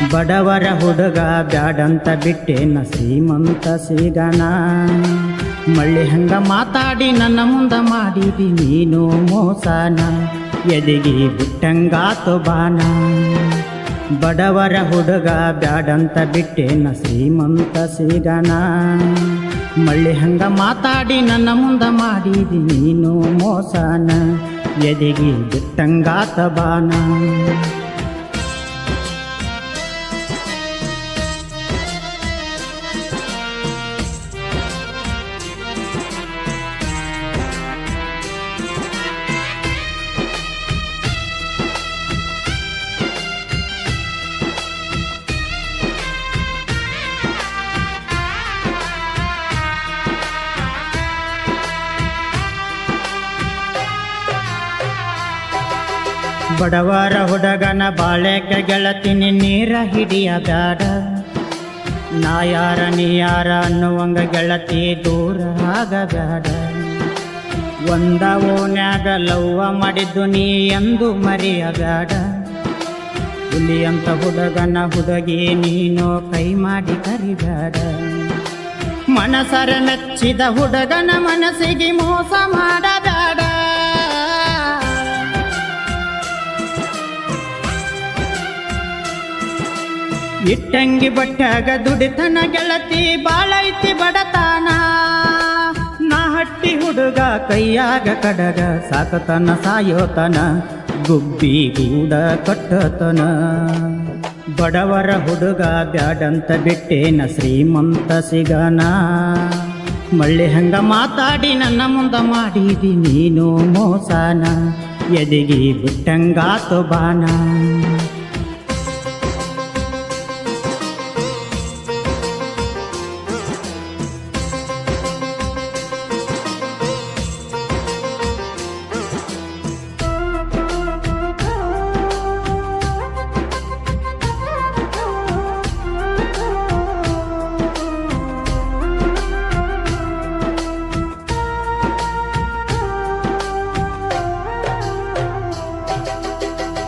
ಬಡವರ ಹುಡುಗ ಬ್ಯಾಡಂತ ಬಿಟ್ಟೇನ ಶ್ರೀಮಂತ ಸಿಗನ. ಮಳ್ಳಿ ಹಂಗ ಮಾತಾಡಿ ನನ್ನ ಮುಂದ ಮಾಡಿದಿ ನೀನು ಮೋಸನ, ಎದಿಗಿ ಬಿಟ್ಟಂಗಾತು ಬಾನ. ಬಡವರ ಹುಡುಗ ಬ್ಯಾಡಂತ ಬಿಟ್ಟೇನ ಶ್ರೀಮಂತ ಸಿಗನ. ಮಳ್ಳಿ ಹಂಗ ಮಾತಾಡಿ ನನ್ನ ಮುಂದ ಮಾಡಿದಿ ನೀನು ಮೋಸನ, ಎದಿಗಿ ಬಿಟ್ಟಂಗಾತ ಬಾನ. ಬಡವರ ಹುಡುಗನ ಬಾಳೆಕ ಗೆಳತಿನಿ ನೀರ ಹಿಡಿಯ ಬ್ಯಾಡ. ನಾ ಯಾರ ನೀ ಯಾರ ಅನ್ನುವಂಗ ಗೆಳತಿ ದೂರ ಆಗಬ್ಯಾಡ. ಒಂದ ಓನ್ಯಾಗ ಲವ್ವ ಮಾಡಿದ್ದು ನೀ ಎಂದು ಮರೆಯಬ್ಯಾಡ. ಹುಲಿಯಂತ ಹುಡುಗನ ಹುಡುಗಿ ನೀನು ಕೈ ಮಾಡಿ ಕರಿಬ್ಯಾಡ. ಮನಸರ ಮೆಚ್ಚಿದ ಹುಡುಗನ ಮನಸ್ಸಿಗೆ ಮೋಸ ಮಾಡಬ್ಯಾಡ. ಇಟ್ಟಂಗಿ ಬಟ್ಟಾಗ ದುಡಿತನ ಗೆಳತಿ ಬಾಳೈತಿ ಬಡತನ. ನಾ ಹಟ್ಟಿ ಹುಡುಗ ಕೈಯಾಗ ಕಡಗ ಸಾಕತನ ಸಾಯೋತನ, ಗುಬ್ಬಿ ಗೂಡ ಕಟ್ಟತನ. ಬಡವರ ಹುಡುಗ ಬ್ಯಾಡಂತ ಬಿಟ್ಟೇನ ಶ್ರೀಮಂತ ಸಿಗನ. ಮಳ್ಳಿ ಹಂಗ ಮಾತಾಡಿ ನನ್ನ ಮುಂದ ಮಾಡಿದಿ ನೀನು ಮೋಸನ, ಎದಿಗಿ ಬಿಟ್ಟಂಗಾತು ಬಾನ.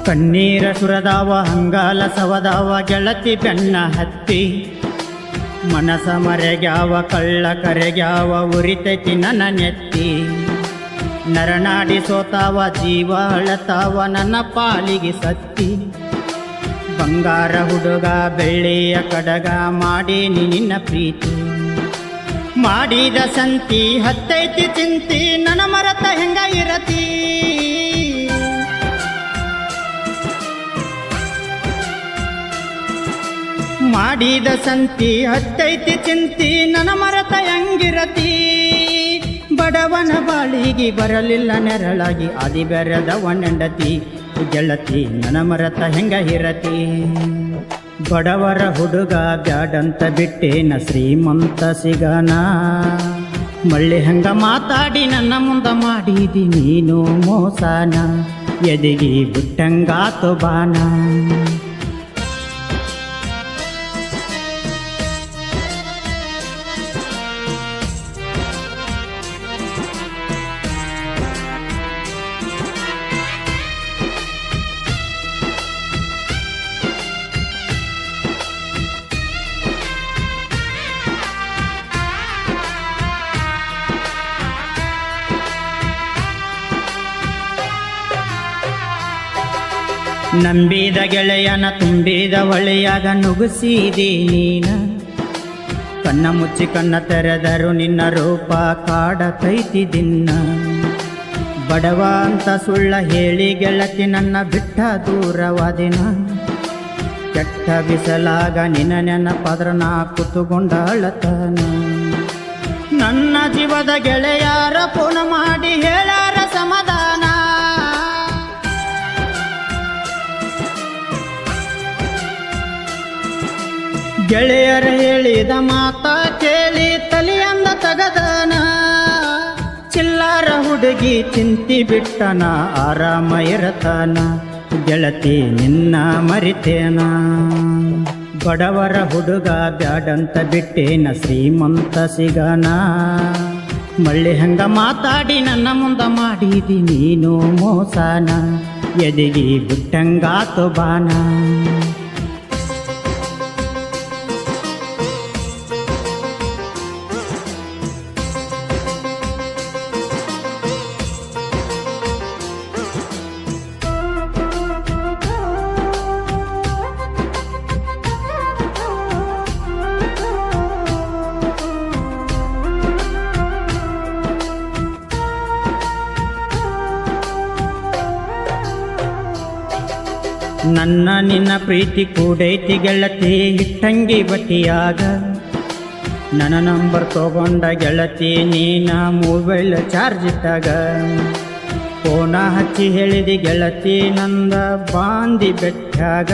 ಕಣ್ಣೀರ ಸುರದಾವ ಹಂಗಾಲ ಸವದಾವ ಗೆಳತಿ ಬೆನ್ನ ಹತ್ತಿ. ಮನಸ ಮರೆಗ್ಯಾವ ಕಳ್ಳ ಕರೆಗ್ಯಾವ ಉರಿತೈತಿ ನನ್ನ ನೆತ್ತಿ. ನರನಾಡಿ ಸೋತಾವ ಜೀವ ಅಳತಾವ ನನ್ನ ಪಾಲಿಗೆ ಸತ್ತಿ. ಬಂಗಾರ ಹುಡುಗ ಬೆಳ್ಳಿಯ ಕಡಗ ಮಾಡಿ ನಿನ್ನ ಪ್ರೀತಿ. ಮಾಡಿದ ಸಂತಿ ಹತ್ತೈತಿ ಚಿಂತಿ ನನ್ನ ಮರತ ಹೆಂಗ ಇರತಿ. ಮಾಡಿದ ಸಂತಿ ಹತ್ತೈತಿ ಚಿಂತಿ ನನ್ನ ಮರತ ಹೆಂಗಿರತಿ. ಬಡವನ ಬಾಳಿಗೆ ಬರಲಿಲ್ಲ ನೆರಳಾಗಿ ಆದಿ ಬೆರೆದವನೆಂಡತಿ. ಗೆಳತಿ ನನ್ನ ಮರತ ಹೆಂಗ ಇರತಿ. ಬಡವರ ಹುಡುಗ ಬ್ಯಾಡಂತ ಬಿಟ್ಟೇನ ಶ್ರೀಮಂತ ಸಿಗನ. ಮಳ್ಳಿ ಹಂಗ ಮಾತಾಡಿ ನನ್ನ ಮುಂದ ಮಾಡಿದಿ ನೀನು ಮೋಸನ, ಎದಿಗಿ ಬಿಟ್ಟಂಗಾತು ಬಾನ. ನಂಬಿದ ಗೆಳೆಯನ ತುಂಬಿದ ಹೊಳೆಯಾಗ ನುಗ್ಗಿಸಿದಿ ನೀನ. ಕಣ್ಣ ಮುಚ್ಚಿ ಕಣ್ಣ ತೆರೆದರು ನಿನ್ನ ರೂಪ ಕಾಡತೈತಿ ದಿನ್ನ. ಬಡವ ಅಂತ ಸುಳ್ಳ ಹೇಳಿ ಗೆಳತಿ ನನ್ನ ಬಿಟ್ಟ ದೂರವಾದಿನ. ಕೆಟ್ಟ ಬಿಸಲಾಗ ನಿನ್ನ ನೆನಪಾದ್ರ ನಾ ಕುತುಕೊಂಡ ಅಳತನ. ನನ್ನ ಜೀವದ ಗೆಳೆಯಾರ ಫೋನ್ ಮಾಡಿ ಹೇಳಾರ ಸಮಾಧಾನ. ಗೆಳೆಯರ ಹೇಳಿದ ಮಾತ ಕೇಳಿ ತಲೆಯಂದ ತಗದನ. ಚಿಲ್ಲಾರ ಹುಡುಗಿ ಚಿಂತಿ ಬಿಟ್ಟನ ಆರಾಮ ಇರತನ. ಗೆಳತಿ ನಿನ್ನ ಮರಿತೇನ. ಬಡವರ ಹುಡುಗ ಬ್ಯಾಡಂತ ಬಿಟ್ಟೇನ ಶ್ರೀಮಂತ ಸಿಗನ. ಮಳ್ಳಿ ಹಂಗ ಮಾತಾಡಿ ನನ್ನ ಮುಂದ ಮಾಡಿದಿ ನೀನು ಮೋಸನ, ಎದಿಗಿ ಬಿಟ್ಟಂಗಾತು ಬಾನ. ನನ್ನ ನಿನ್ನ ಪ್ರೀತಿ ಕೂಡೈತಿ ಗೆಳತಿ ಇಟ್ಟಂಗಿ ಬಟ್ಟಿಯಾಗ. ನನ್ನ ನಂಬರ್ ತಗೊಂಡ ಗೆಳತಿ ನೀನ ಮೊಬೈಲ್ ಚಾರ್ಜ್ ಇಟ್ಟಾಗ. ಫೋನ ಹಚ್ಚಿ ಹೇಳಿದಿ ಗೆಳತಿ ನಂದ ಬಾಂದಿ ಬೆಟ್ಟಾಗ.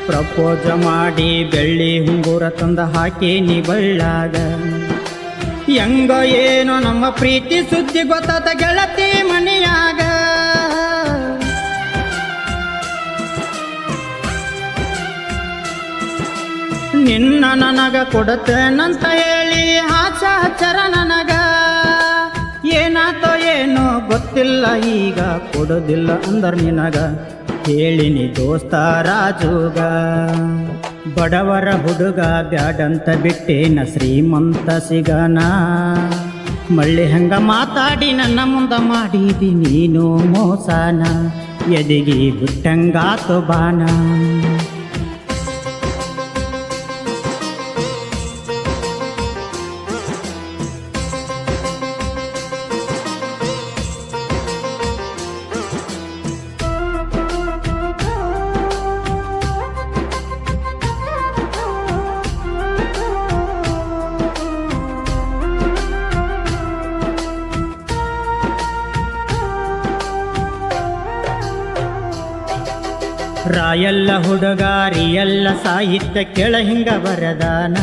ಪ್ರಪೋಜ ಮಾಡಿ ಬೆಳ್ಳಿ ಹುಂಗೂರ ತಂದ ಹಾಕಿ ನೀ ಬಳ್ಳಾಗ. ಹೆಂಗ ಏನೋ ನಮ್ಮ ಪ್ರೀತಿ ಸುದ್ದಿ ಗೊತ್ತಾದ ಗೆಳತಿ ಮನೆಯಾಗ. ನಿನ್ನ ನನಗ ಕೊಡತೇನಂತ ಹೇಳಿ ಆಚ ಹಚ್ಚರ ನನಗ. ಏನಾತೋ ಏನೋ ಗೊತ್ತಿಲ್ಲ ಈಗ ಕೊಡೋದಿಲ್ಲ ಅಂದರ ನಿನಗ. ಹೇಳಿನಿ ದೋಸ್ತ ರಾಜುಗ ಬಡವರ ಹುಡುಗ ಬ್ಯಾಡಂತ ಬಿಟ್ಟೇನ ಶ್ರೀಮಂತ ಸಿಗನ. ಮಳ್ಳಿ ಹಂಗ ಮಾತಾಡಿ ನನ್ನ ಮುಂದ ಮಾಡಿದಿ ನೀನು ಮೋಸನ. ಎದಿಗಿ ಬಿಟ್ಟಂಗಾತು ಬಾನ. ರಾಯಲ್ಲ ಹುಡುಗಾರಿಯಲ್ಲ ಸಾಹಿತ್ಯ ಕೇಳ ಹಿಂಗ ಬರದಾನ.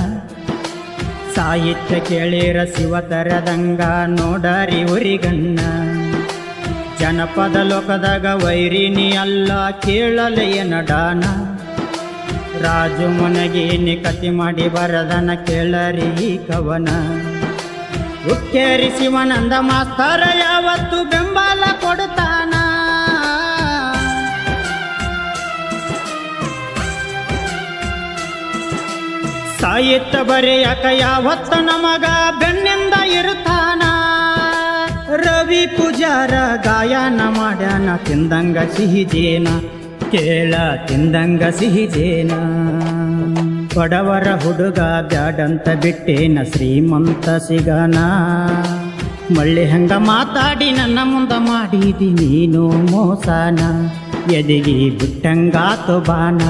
ಸಾಹಿತ್ಯ ಕೇಳಿರ ಶಿವ ತರದಂಗ ನೋಡರಿ ಉರಿಗಣ್ಣ. ಜನಪದ ಲೋಕದಾಗ ವೈರಿನಿ ಅಲ್ಲ ಕೇಳಲೆಯ ನಡಾನ. ರಾಜು ಮನಗೇನಿ ಕತಿ ಮಾಡಿ ಬರದನ ಕೇಳರಿ ಕವನ. ಉಕ್ಕೇರಿ ಶಿವನಂದ ಮಾಸ್ತರ ಯಾವತ್ತು ಬೆಂಬಲ ಕೊಡುತ್ತಾನ. ಸಾಹಿತ್ಯ ಬರೆಯಕ ಯಾವತ್ತ ನಮಗ ಬೆನ್ನಿಂದ ಇರುತ್ತಾನ. ರವಿ ಪೂಜಾರ ಗಾಯನ ಮಾಡ್ಯಾನ ತಿಂದಂಗ ಸಿಹಿಜೇನ. ಕೇಳ ತಿಂದಂಗ ಸಿಹಿಜೇನ. ಬಡವರ ಹುಡುಗ ಬ್ಯಾಡಂತ ಬಿಟ್ಟೇನ ಶ್ರೀಮಂತ ಸಿಗನ. ಮಳ್ಳಿ ಹಂಗ ಮಾತಾಡಿ ನನ್ನ ಮುಂದ ಮಾಡಿದಿ ನೀನು ಮೋಸನ. ಎದಿಗಿ ಬಿಟ್ಟಂಗಾತು ಬಾನ.